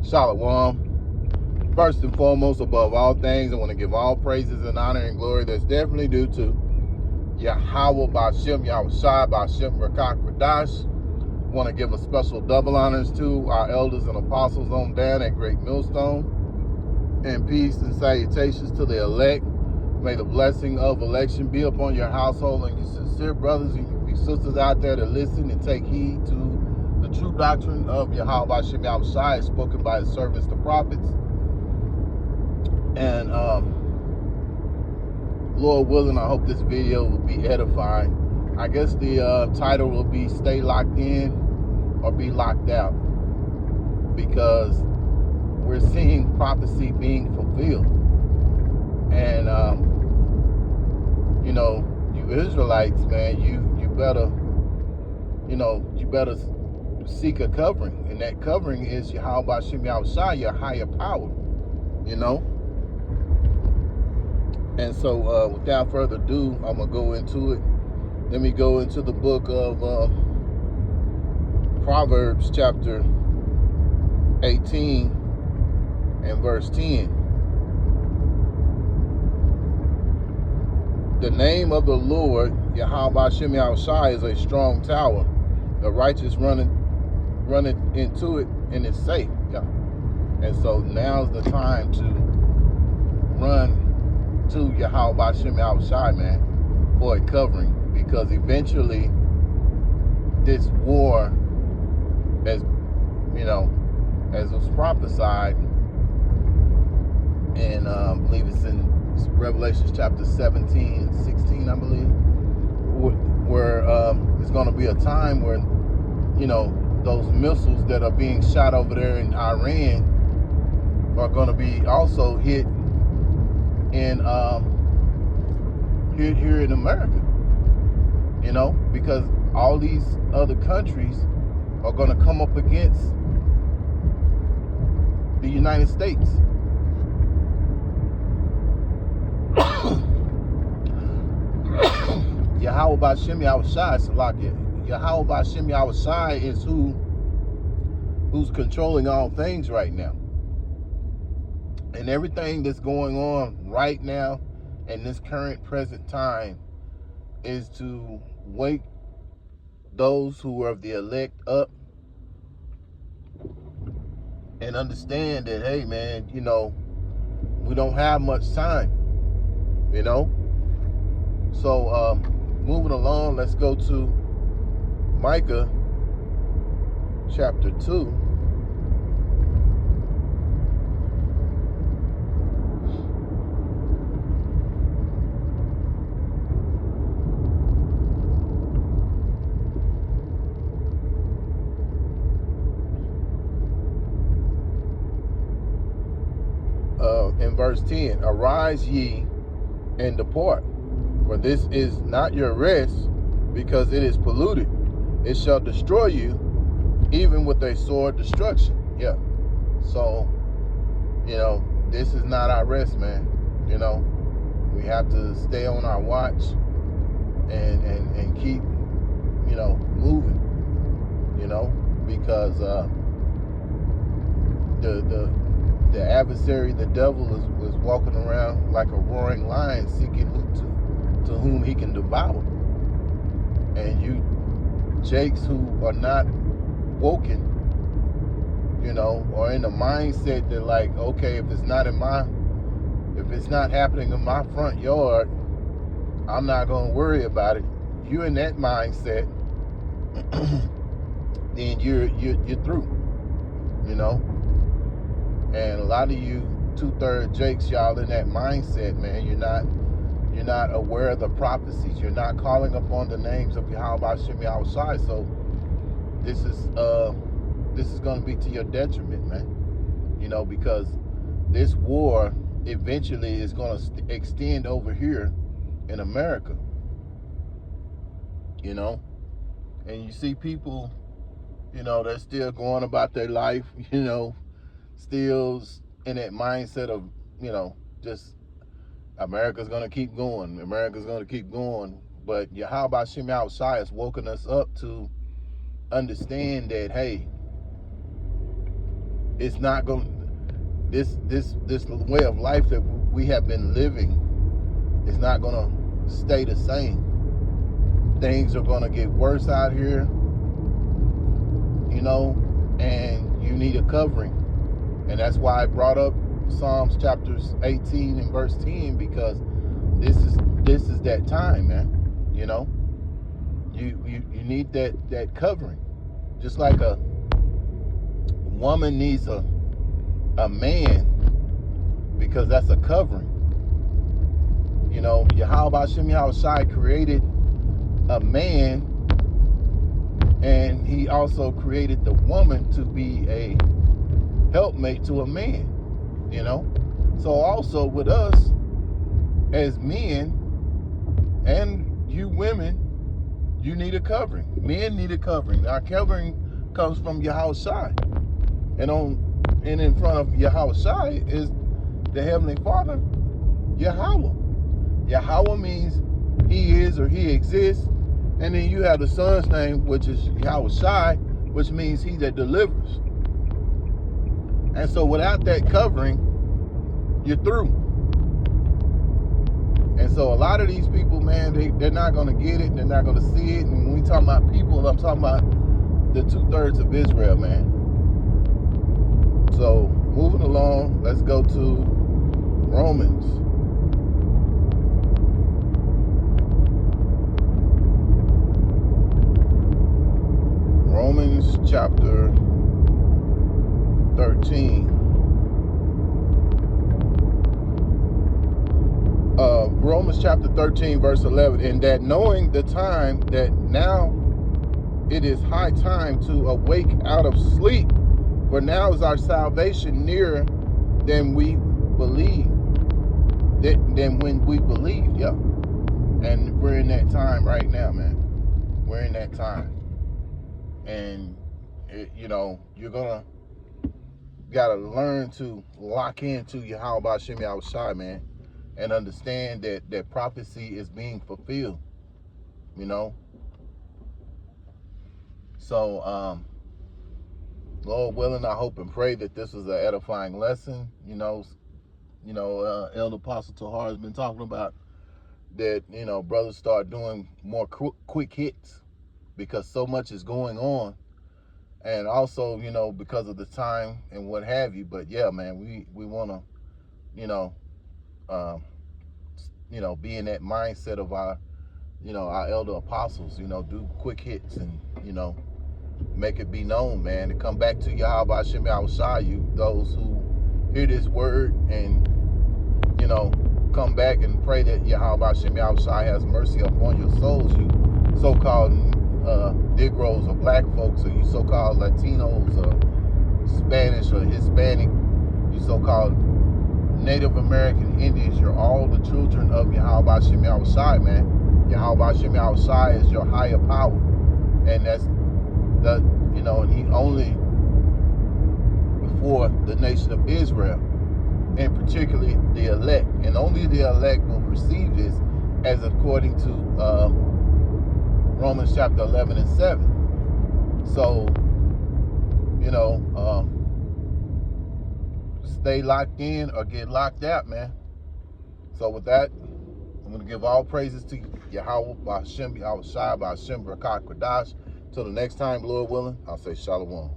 Shalom. First and foremost, above all things, I want to give all praises and honor and glory that's definitely due to Yahweh Ba'Shem Yahushai Ba'Shem Rakak Radash. Want to give a special double honors to our elders and apostles on down at Great Millstone. And peace and salutations to the elect. May the blessing of election be upon your household and your sincere brothers and your sisters out there to listen and take heed to the true doctrine of Yahweh Ba'Shem Yahushai spoken by his servants, the prophets. And Lord willing, I hope this video will be edifying. I guess the title will be Stay Locked In or Be Locked Out, because we're seeing prophecy being fulfilled. And you know, you Israelites, man, you better, you better seek a covering, and that covering is Yahweh Ba'Shem Yahushai, your higher power, And so without further ado, I'm going to go into it. Let me go into the book of Proverbs chapter 18 and verse 10. The name of the Lord, Yahweh Ba'Shem Yahushai, is a strong tower. The righteous run into it and it's safe. Yeah. And so now's the time to run to Yahweh Ba'Shem Yahushai, man, for a covering, because eventually this war, as as was prophesied in I believe it's in Revelation chapter 17 and 16, I believe, where it's going to be a time where those missiles that are being shot over there in Iran are going to be also hit in here in America, because all these other countries are going to come up against the United States. Yahweh Ba'Shem Yahushai, Salakia. Yahweh Ba'Shem Yahushai is who's controlling all things right now. And everything that's going on right now in this current present time is to wake those who are of the elect up and understand that, hey man, we don't have much time, So moving along, let's go to Micah chapter 2. In verse 10, arise ye and depart, for this is not your rest, because it is polluted. It shall destroy you, even with a sword destruction. Yeah. So, this is not our rest, man. We have to stay on our watch and keep, moving, because the adversary, the devil, was walking around like a roaring lion, seeking to whom he can devour. And you jakes who are not woken, or in the mindset that, like, okay, if it's not happening in my front yard, I'm not gonna worry about it. You in that mindset, then you're through, And a lot of you 2/3 jakes, y'all in that mindset, man. You're not aware of the prophecies. You're not calling upon the names of Yahweh Ba'Shem Yahushai. So this is going to be to your detriment, man. Because this war eventually is going to extend over here in America. And you see people, they're still going about their life, still in that mindset of, just America's going to keep going. America's going to keep going. But Yahweh Ba'Shem Yahushai has woken us up to understand that, hey, It's not going. This way of life that we have been living is not going to stay the same. Things are going to get worse out here, you know, and you need a covering. And that's why I brought up Psalms chapters 18 and verse 10, because this is that time, man. You know, you need that covering. Just like a woman needs a man, because that's a covering. You know, Yahweh Hashem Yahushai created a man, and he also created the woman to be a helpmate to a man, you know. So also with us as men, and you women, you need a covering. Men need a covering. Our covering comes from Yahushai, and in front of Yahushai is the Heavenly Father, Yahweh. Yahweh means he is, or he exists. And then you have the son's name, which is Yahushai, which means he that delivers. And so without that covering, you're through. And so a lot of these people, man, they're not going to get it. They're not going to see it. And when we talk about people, I'm talking about the 2/3 of Israel, man. So moving along, let's go to Romans. Romans chapter 13. Romans chapter 13, verse 11. And that knowing the time, that now it is high time to awake out of sleep, for now is our salvation nearer than we believe. Than when we believed, yeah. And we're in that time right now, man. We're in that time. And you know, you're gotta learn to lock into Yahweh Hashem Yahushai, man, and understand that prophecy is being fulfilled, you know. So Lord willing, I hope and pray that this was an edifying lesson. Elder Apostle Tahar has been talking about that, you know, brothers start doing more quick hits, because so much is going on, and also, you know, because of the time and what have you. But yeah, man, we want to, be in that mindset of our elder apostles, do quick hits and, make it be known, man, to come back to Yahweh Hashem Yahushai, you, those who hear this word and, come back and pray that Yahweh Hashem Yahushai has mercy upon your souls, you so-called Negroes or black folks, or you so-called Latinos or Spanish or Hispanic, you so-called Native American Indians. You're all the children of Yahweh Hashem Yahushai, man. Yahweh Hashem Yahushai is your higher power, and that's and he only for the nation of Israel, and particularly the elect, and only the elect will receive this, as according to Romans chapter 11 and 7. So, stay locked in or get locked out, man. So with that, I'm going to give all praises to Yahweh B'Hashem Yahushai B'Hashem B'Rakah Kodash. Till the next time, Lord willing, I'll say Shalom.